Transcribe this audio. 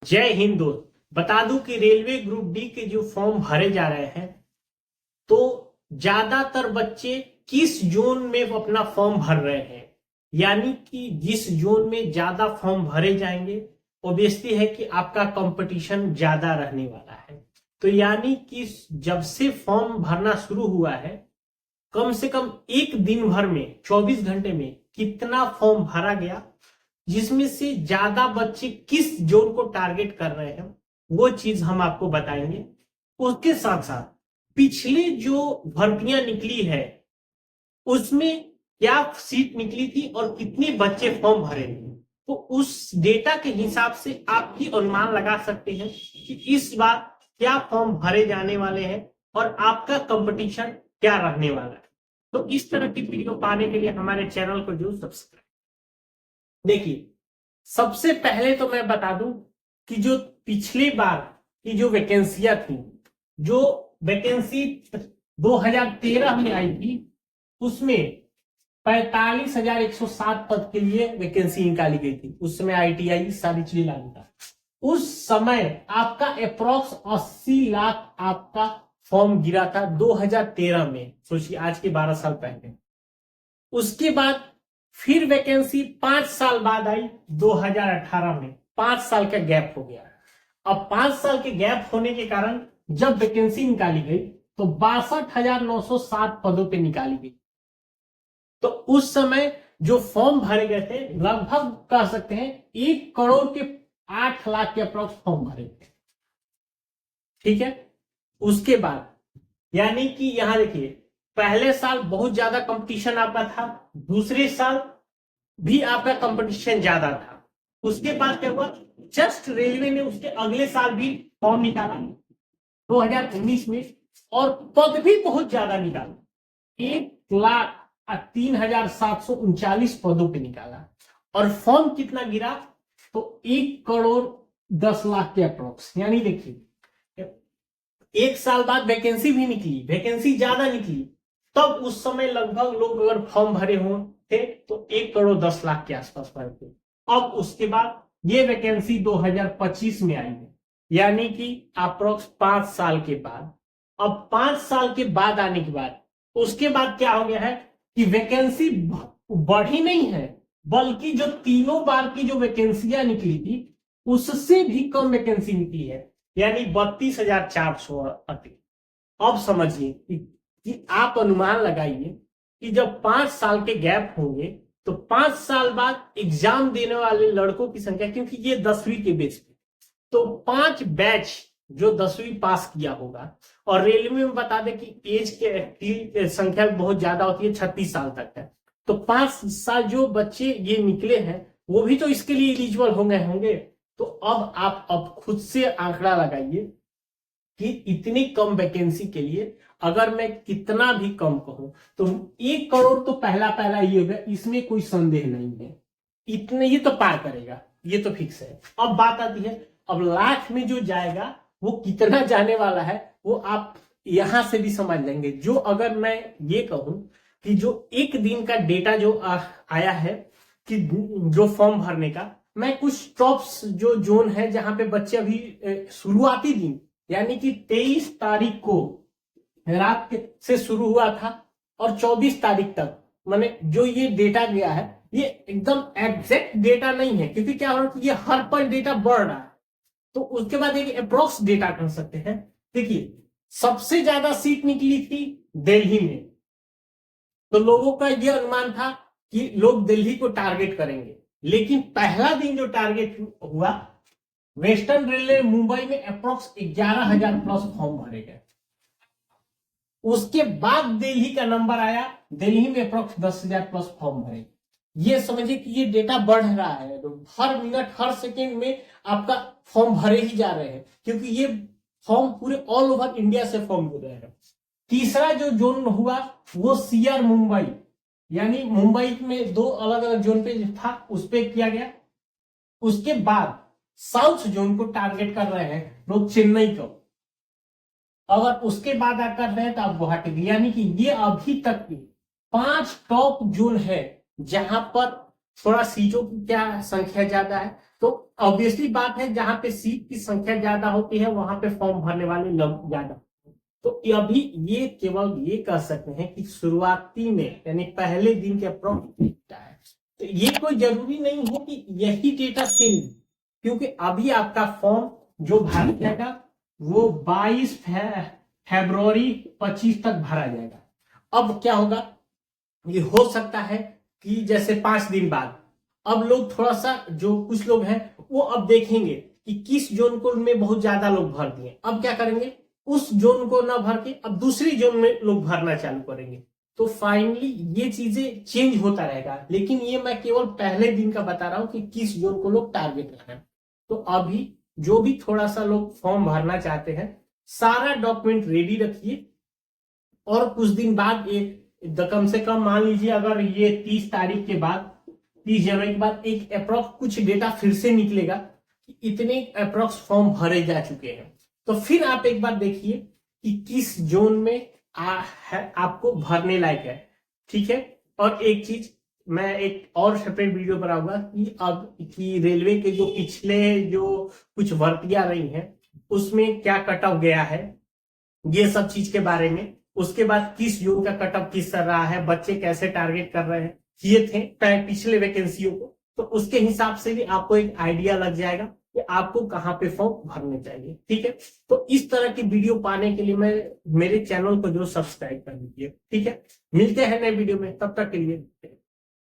जय हिंद दोस्त। बता दूं कि रेलवे ग्रुप डी के जो फॉर्म भरे जा रहे हैं तो ज्यादातर बच्चे किस जोन में अपना फॉर्म भर रहे हैं, यानी कि जिस जोन में ज्यादा फॉर्म भरे जाएंगे ऑब्वियसली है कि आपका कंपटीशन ज्यादा रहने वाला है। तो यानी कि जब से फॉर्म भरना शुरू हुआ है कम से कम एक दिन भर में 24 घंटे में कितना फॉर्म भरा गया, जिसमें से ज्यादा बच्चे किस जोन को टारगेट कर रहे हैं वो चीज हम आपको बताएंगे। उसके साथ साथ पिछले जो भर्तियां निकली है उसमें क्या सीट निकली थी और कितने बच्चे फॉर्म भरे थे, तो उस डेटा के हिसाब से आप भी अनुमान लगा सकते हैं कि इस बार क्या फॉर्म भरे जाने वाले हैं और आपका कंपटीशन क्या रहने वाला है। तो इस तरह की वीडियो पाने के लिए हमारे चैनल को जरूर सब्सक्राइब। देखिए, सबसे पहले तो मैं बता दूं कि जो पिछली बार की जो वैकेंसियां थी, जो वैकेंसी 2013 में आई थी उसमें 45,107 पद के लिए वैकेंसी निकाली गई थी। उस समय ITI सारी चीजें लागू था। उस समय आपका अप्रोक्स 80 लाख आपका फॉर्म गिरा था 2013 में। सोचिए, आज के 12 साल पहले। उसके बाद फिर वैकेंसी 5 साल बाद आई 2018 में। 5 साल का गैप हो गया। अब 5 साल के गैप होने के कारण जब वैकेंसी निकाली गई तो 62,907 पदों पे निकाली गई। तो उस समय जो फॉर्म भरे गए थे लगभग कह सकते हैं 1 करोड़ के 8 लाख के अप्रोक्स फॉर्म भरे थे। ठीक है। उसके बाद यानी कि यहां देखिए, पहले साल बहुत ज्यादा कंपटीशन आपका था, दूसरे साल भी आपका कंपटीशन ज्यादा था। उसके बाद क्या हुआ, जस्ट रेलवे ने उसके अगले साल भी फॉर्म निकाला 2019 में, और पद भी बहुत ज्यादा निकाला। 1,03,739 पदों पे निकाला और फॉर्म कितना गिरा, तो 1 करोड़ 10 लाख के अप्रोक्स। यानी देखिए, एक साल बाद वैकेंसी भी निकली, वैकेंसी ज्यादा निकली, तब उस समय लगभग लोग अगर फॉर्म भरे हो थे तो 1 करोड़ 10 लाख के आसपास भरे थे। अब उसके बाद ये वैकेंसी 2025 में आई है, यानी कि अप्रोक्स 5 साल के बाद। अब 5 साल के बाद आने के बाद उसके बाद क्या हो गया है कि वैकेंसी बढ़ी नहीं है, बल्कि जो तीनों बार की जो वैकेंसियां निकली थी उससे भी कम वैकेंसी निकली है, यानी 32,400 अधिक। अब समझिए कि आप अनुमान लगाइए कि जब 5 साल के गैप होंगे तो 5 साल बाद एग्जाम देने वाले लड़कों की संख्या, क्योंकि ये 10वीं के बेस पे, तो 5 बैच जो 10वीं पास किया होगा, और रेलवे में बता दें कि एज के संख्या बहुत ज्यादा होती है, 36 साल तक है, तो 5 साल जो बच्चे ये निकले हैं वो भी तो इसके लिए एलिजिबल होंगे। तो अब आप खुद से आंकड़ा लगाइए कि इतनी कम वैकेंसी के लिए अगर मैं कितना भी कम कहूं तो 1 करोड़ तो पहला ही होगा, इसमें कोई संदेह नहीं है। इतने ये तो पार करेगा, ये तो फिक्स है। अब बात आती है, अब लाख में जो जाएगा वो कितना जाने वाला है वो आप यहां से भी समझ लेंगे। जो अगर मैं ये कहूं कि जो एक दिन का डेटा जो आया है कि जो फॉर्म भरने का, मैं कुछ टॉप्स जो जोन है जहां पे बच्चे अभी शुरुआती दिन यानी कि 23 तारीख को रात से शुरू हुआ था और 24 तारीख तक, माने जो ये डेटा गया है ये एकदम एग्जैक्ट डेटा नहीं है, क्योंकि क्या हो रहा है, ये हर पर डेटा बढ़ रहा है। तो उसके बाद एक अप्रोक्स डेटा कर सकते हैं। देखिए, सबसे ज्यादा सीट निकली थी दिल्ली में, तो लोगों का यह अनुमान था कि लोग दिल्ली को टारगेट करेंगे, लेकिन पहला दिन जो टारगेट हुआ, वेस्टर्न रेलवे मुंबई में अप्रोक्स 11,000 प्लस फॉर्म भरे गए। उसके बाद दिल्ली का नंबर आया, दिल्ली में अप्रोक्स 10,000 प्लस फॉर्म भरे। ये समझिए कि ये डेटा बढ़ रहा है, तो हर मिनट हर सेकेंड में आपका फॉर्म भरे ही जा रहे हैं, क्योंकि ये फॉर्म पूरे ऑल ओवर इंडिया से फॉर्म हो रहे हैं। तीसरा जो जोन हुआ वो CR मुंबई, यानी मुंबई में 2 अलग अलग जोन पे था, उस पर किया गया। उसके बाद साउथ जोन को टारगेट कर रहे हैं लोग, चेन्नई को। अगर उसके बाद कर रहे हैं तो आप गुवाहाटी, यानी कि ये अभी तक की 5 टॉप जोन है जहां पर थोड़ा सीटों की क्या संख्या ज्यादा है तो ऑब्वियसली बात है, जहां पे सीट की संख्या ज्यादा होती है वहां पे फॉर्म भरने वाले लोग ज्यादा। तो अभी ये केवल ये कह सकते हैं कि शुरुआती में यानी पहले दिन के अप्रोक्स डेटा है। तो ये कोई जरूरी नहीं है कि यही डेटा सेम, क्योंकि अभी आपका फॉर्म जो भरा जाएगा वो 22 फरवरी 25 तक भरा जाएगा। अब क्या होगा, ये हो सकता है कि जैसे 5 दिन बाद अब लोग थोड़ा सा, जो कुछ लोग हैं वो अब देखेंगे कि किस जोन को में बहुत ज्यादा लोग भर दिए, अब क्या करेंगे, उस जोन को ना भर के अब दूसरी जोन में लोग भरना चालू करेंगे। तो फाइनली ये चीजें चेंज होता रहेगा, लेकिन ये मैं केवल पहले दिन का बता रहा हूं कि किस जोन को लोग टारगेट कर रहे हैं। तो अभी जो भी थोड़ा सा लोग फॉर्म भरना चाहते हैं, सारा डॉक्यूमेंट रेडी रखिए, और कुछ दिन बाद कम से कम मान लीजिए अगर ये 30 तारीख के बाद, 30 जनवरी के बाद एक अप्रोक्स कुछ डेटा फिर से निकलेगा कि इतने अप्रोक्स फॉर्म भरे जा चुके हैं, तो फिर आप एक बार देखिए कि किस जोन में आपको भरने लायक है। ठीक है। और एक चीज मैं एक और सेपरेट वीडियो बनाऊंगा कि अब कि रेलवे के जो पिछले जो कुछ भर्तियां रही हैं उसमें क्या कट ऑफ गया है, ये सब चीज के बारे में। उसके बाद किस जोन का कट ऑफ किस तरह रहा है, बच्चे कैसे टारगेट कर रहे हैं, ये थे पिछले वैकेंसियों को, तो उसके हिसाब से भी आपको एक आइडिया लग जाएगा कि आपको कहाँ पे फॉर्म भरने चाहिए। ठीक है। तो इस तरह की वीडियो पाने के लिए मैं मेरे चैनल को जो सब्सक्राइब कर लीजिए। ठीक है। मिलते हैं नए वीडियो में, तब तक के लिए।